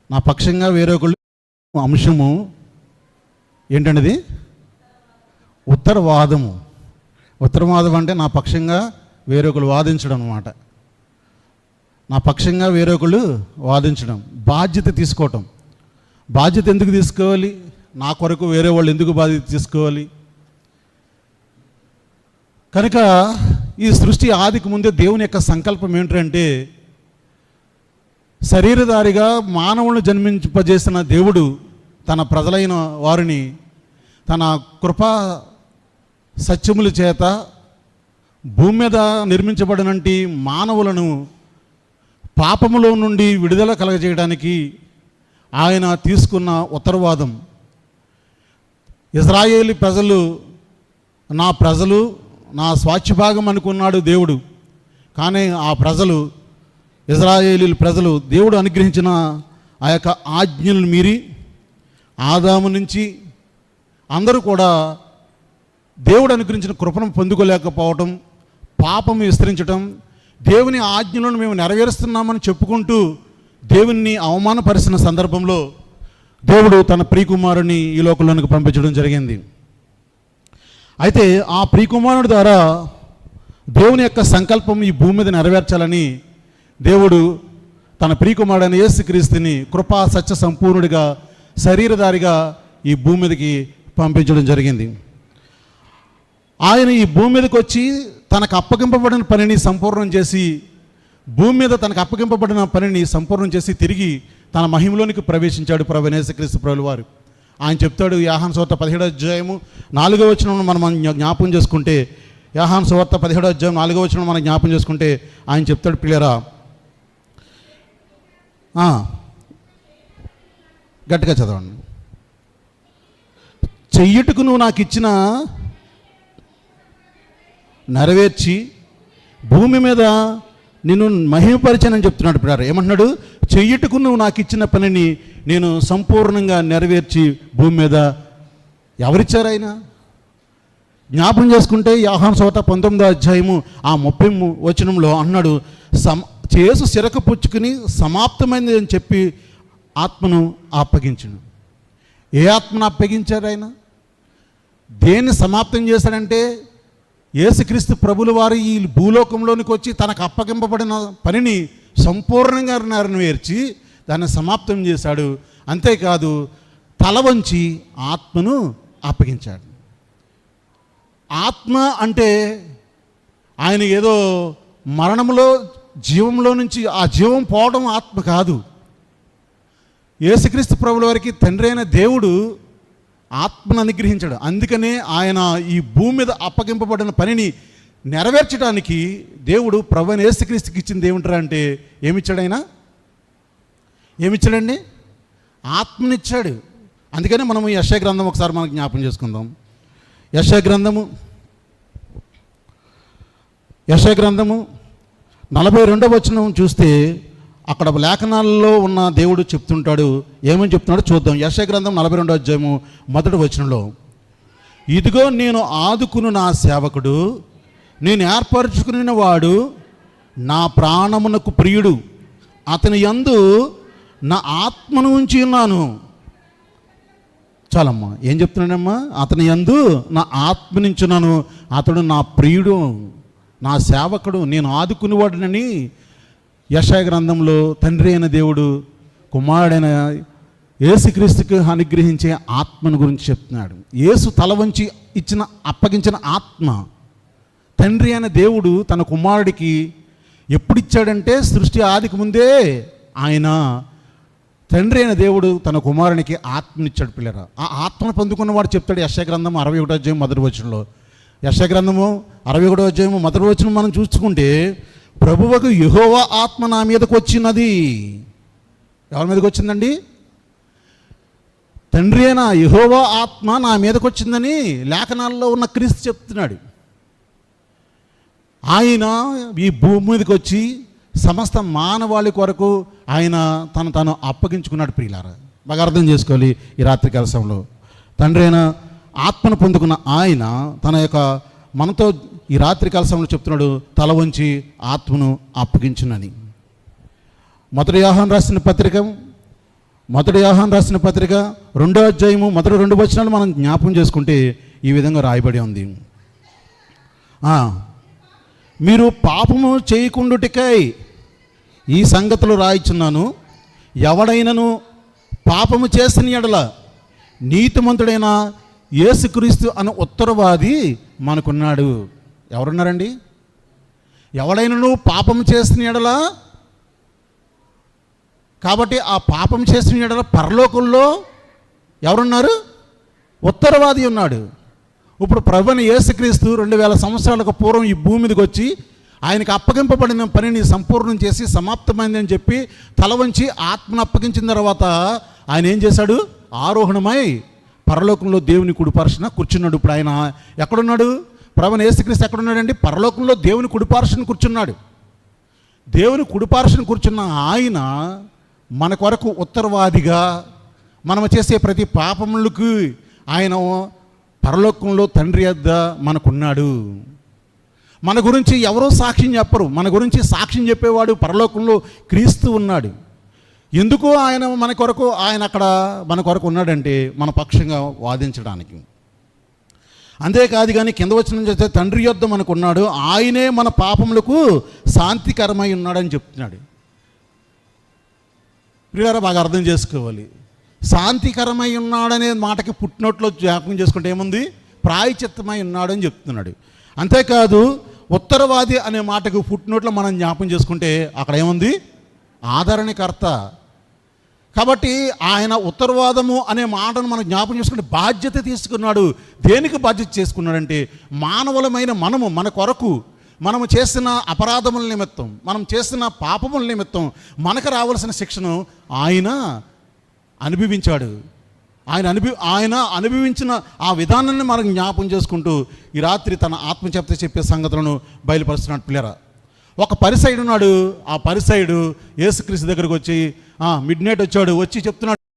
నా పక్షంగా వేరొకళ్ళు అంశము ఏంటండి? ఉత్తరవాదము. ఉత్తరవాదం అంటే నా పక్షంగా వేరొకళ్ళు వాదించడం అన్నమాట. నా పక్షంగా వేరొకళ్ళు వాదించడం, బాధ్యత తీసుకోవటం. బాధ్యత ఎందుకు తీసుకోవాలి? నా కొరకు వేరే వాళ్ళు ఎందుకు బాధ్యత తీసుకోవాలి? కనుక ఈ సృష్టి ఆదికి ముందే దేవుని యొక్క సంకల్పం ఏంటంటే, శరీరధారిగా మానవులను జన్మింపజేసిన దేవుడు తన ప్రజలైన వారిని తన కృపా సత్యముల చేత భూమి మీద నిర్మించబడినటువంటి మానవులను పాపములో నుండి విడుదల కలగజేయడానికి ఆయన తీసుకున్న ఉత్తరవాదం. ఇజ్రాయేలీ ప్రజలు నా ప్రజలు, నా స్వాచ్ఛభాగం అనుకున్నాడు దేవుడు. కానీ ఆ ప్రజలు, ఇజ్రాయేలీ ప్రజలు దేవుడు అనుగ్రహించిన ఆ యొక్క ఆజ్ఞలను మీరి ఆదాము నుంచి అందరూ కూడా దేవుడు అనుగ్రహించిన కృపను పొందుకోలేకపోవటం, పాపం విస్తరించటం, దేవుని ఆజ్ఞలను మేము నెరవేరుస్తున్నామని చెప్పుకుంటూ దేవుణ్ణి అవమానపరిచిన సందర్భంలో దేవుడు తన ప్రియకుమారుని ఈ లోకంలోనికి పంపించడం జరిగింది. అయితే ఆ ప్రియకుమారుడి ద్వారా దేవుని యొక్క సంకల్పం ఈ భూమి మీద నెరవేర్చాలని దేవుడు తన ప్రియకుమారుడైన యేసుక్రీస్తుని కృపా సత్య సంపూర్ణుడిగా శరీరధారిగా ఈ భూమి మీదకి పంపించడం జరిగింది. ఆయన ఈ భూమి మీదకి వచ్చి తనకు అప్పగింపబడిన పనిని సంపూర్ణం చేసి, భూమి మీద తనకు అప్పగింపబడిన పనిని సంపూర్ణం చేసి తిరిగి తన మహిమలోనికి ప్రవేశించాడు ప్రభువైన యేసుక్రీస్తు ప్రభుల వారు. ఆయన చెప్తాడు, యోహాను సువార్త 17వ అధ్యాయము 4వ వచనం మనం జ్ఞాపకం చేసుకుంటే, యోహాను సువార్త 17వ అధ్యాయం 4వ వచనం మనం జ్ఞాపకం చేసుకుంటే ఆయన చెప్తాడు, ప్రియులారా, గట్టిగా చదవండి. చెయ్యుటకు నువ్వు నాకు ఇచ్చిన నెరవేర్చి భూమి మీద నిన్ను మహిమపరిచానని చెప్తున్నాడు. ప్రియులారా, ఏమంటున్నాడు? చెయ్యుటకు నువ్వు నాకు ఇచ్చిన పనిని నేను సంపూర్ణంగా నెరవేర్చి భూమి మీద ఎవరిచ్చారు ఆయన? జ్ఞాపకం చేసుకుంటే యోహాను సువార్త 19వ అధ్యాయము 30వ వచనంలో అన్నాడు, యేసు సిరకు పుచ్చుకుని సమాప్తమైంది అని చెప్పి ఆత్మను అప్పగించును. ఏ ఆత్మను అప్పగించారు ఆయన? దేన్ని సమాప్తం చేశాడంటే, యేసుక్రీస్తు ప్రభుల వారు ఈ భూలోకంలోనికి వచ్చి తనకు అప్పగింపబడిన పనిని సంపూర్ణంగా నెరవేర్చి దాన్ని సమాప్తం చేశాడు. అంతేకాదు, తల వంచి ఆత్మను అప్పగించాడు. ఆత్మ అంటే ఆయన ఏదో మరణంలో జీవంలో నుంచి ఆ జీవం పోవడం ఆత్మ కాదు. యేసుక్రీస్తు ప్రభుల వారికి తండ్రి అయిన దేవుడు ఆత్మను అనుగ్రహించాడు. అందుకనే ఆయన ఈ భూమి మీద అప్పగింపబడిన పనిని నెరవేర్చడానికి దేవుడు ప్రభువైన యేసుక్రీస్తుకి ఇచ్చింది ఏమిటారా అంటే, ఏమిచ్చాడు ఆయన? ఏమిచ్చాడండి? ఆత్మనిచ్చాడు. అందుకనే మనము యెషయా గ్రంథం ఒకసారి మనం జ్ఞాపం చేసుకుందాం. యెషయా గ్రంథము 42వ వచనం చూస్తే అక్కడ లేఖనాల్లో ఉన్న దేవుడు చెప్తుంటాడు. ఏమని చెప్తున్నాడో చూద్దాం. యెషయా గ్రంథం 42వ అధ్యాయము 1వ వచనంలో, ఇదిగో నేను ఆదుకును నా సేవకుడు, నేను ఏర్పరచుకున్న వాడు, నా ప్రాణమునకు ప్రియుడు, అతని యందు నా ఆత్మను ఉంచి ఉన్నాను. చాలమ్మా, ఏం చెప్తున్నాడమ్మా? అతని యందు నా ఆత్మనించున్నాను, అతడు నా ప్రియుడు, నా సేవకుడు, నేను ఆదుకునేవాడునని యెషయా గ్రంథంలో తండ్రి అయిన దేవుడు కుమారుడైన యేసుక్రీస్తుకు అనుగ్రహించే ఆత్మను గురించి చెప్తున్నాడు. యేసు తల వంచి అప్పగించిన ఆత్మ తండ్రి అయిన దేవుడు తన కుమారుడికి ఎప్పుడు ఇచ్చాడంటే, సృష్టి ఆదికి ముందే ఆయన తండ్రి అయిన దేవుడు తన కుమారునికి ఆత్మనిచ్చాడు. పిల్లరా, ఆ ఆత్మను పొందుకున్నవాడు చెప్తాడు యెషయా గ్రంథం 61వ అధ్యాయం 1వ వచనంలో. యెషయా గ్రంథము 61వ అధ్యాయం 1వ వచనం మనం చూసుకుంటే, ప్రభువుకు యెహోవా ఆత్మ నా మీదకు వచ్చినది. ఎవరి మీదకి వచ్చిందండి? తండ్రి అయిన యెహోవా ఆత్మ నా మీదకు వచ్చిందని లేఖనాల్లో ఉన్న క్రీస్తు చెప్తున్నాడు. ఆయన ఈ భూమి మీదకి వచ్చి సమస్త మానవాళి కొరకు ఆయన తను అప్పగించుకున్నాడు. ప్రియులారా, బాగా అర్థం చేసుకోవాలి. ఈ రాత్రికాల సమయంలో తండ్రి అయిన ఆత్మను పొందుకున్న ఆయన తన యొక్క మనతో ఈ రాత్రికాల సమయంలో చెప్తున్నాడు, తల వంచి ఆత్మను అప్పగించునని. మొదటి యోహాను రాసిన పత్రిక మొదటి యోహాను రాసిన పత్రిక 2వ అధ్యాయము మొదటి 2 వచనాలు మనం జ్ఞాపకం చేసుకుంటే ఈ విధంగా రాయబడి ఉంది. మీరు పాపము చేయకుండుటకై ఈ సంగతులు రాయిచున్నాను. ఎవడైనను పాపము చేసిన యెడల నీతిమంతుడైన యేసుక్రీస్తు అను ఉత్తరవాది మనకున్నాడు. ఎవరున్నారండి? ఎవడైనను పాపం చేసిన యెడల, కాబట్టి ఆ పాపం చేసిన యెడల పరలోకంలో ఎవరున్నారు? ఉత్తరవాది ఉన్నాడు. ఇప్పుడు ప్రభువైన యేసుక్రీస్తు 2000 సంవత్సరాలకు పూర్వం ఈ భూమి మీదకి వచ్చి ఆయనకు అప్పగింపబడిన పనిని సంపూర్ణం చేసి సమాప్తమైందని చెప్పి తల వంచి ఆత్మను అప్పగించిన తర్వాత ఆయన ఏం చేశాడు? ఆరోహణమై పరలోకంలో దేవుని కుడిపార్శ్వన కూర్చున్నాడు. ఇప్పుడు ఆయన ఎక్కడున్నాడు? ప్రభువైన యేసుక్రీస్తు ఎక్కడున్నాడండి? పరలోకంలో దేవుని కుడిపార్శ్వన కూర్చున్నాడు. దేవుని కుడిపార్శ్వన కూర్చున్న ఆయన మన కొరకు ఉత్తరవాదిగా మనం చేసే ప్రతి పాపములకు ఆయన పరలోకంలో తండ్రి యొద్ద మనకున్నాడు. మన గురించి ఎవరో సాక్ష్యం చెప్పరు. మన గురించి సాక్ష్యం చెప్పేవాడు పరలోకంలో క్రీస్తు ఉన్నాడు. ఎందుకు ఆయన అక్కడ మన కొరకు ఉన్నాడంటే మన పక్షంగా వాదించడానికి. అంతేకాదు కానీ కింద వచ్చిన చేస్తే తండ్రి యొద్ద మనకున్నాడు, ఆయనే మన పాపములకు శాంతికరమై ఉన్నాడని చెప్తున్నాడు. ప్రియులారా, బాగా అర్థం చేసుకోవాలి. శాంతికరమై ఉన్నాడనే మాటకి పుట్టినట్లో జ్ఞాపకం చేసుకుంటే ఏముంది? ప్రాయచిత్తమై ఉన్నాడని చెప్తున్నాడు. అంతేకాదు ఉత్తరవాది అనే మాటకు పుట్టినట్లో మనం జ్ఞాపకం చేసుకుంటే అక్కడ ఏముంది? ఆదరణకర్త. కాబట్టి ఆయన ఉత్తరవాదము అనే మాటను మనం జ్ఞాపకం చేసుకుంటే బాధ్యత తీసుకున్నాడు. దేనికి బాధ్యత చేసుకున్నాడంటే మానవులమైన మన కొరకు మనము చేసిన అపరాధముల నిమిత్తం, మనం చేసిన పాపముల నిమిత్తం మనకు రావాల్సిన శిక్షను ఆయన అనుభవించాడు. ఆయన అనుభవించిన ఆ విధానాన్ని మనం జ్ఞాపకం చేసుకుంటూ ఈ రాత్రి తన ఆత్మచెప్తే చెప్పే సంగతులను బయలుపరుస్తున్నాడు. పిల్లరా, ఒక పరిసయుడు ఉన్నాడు. ఆ పరిసయుడు యేసుక్రీస్తు దగ్గరకు వచ్చి మిడ్ నైట్ వచ్చి చెప్తున్నాడు,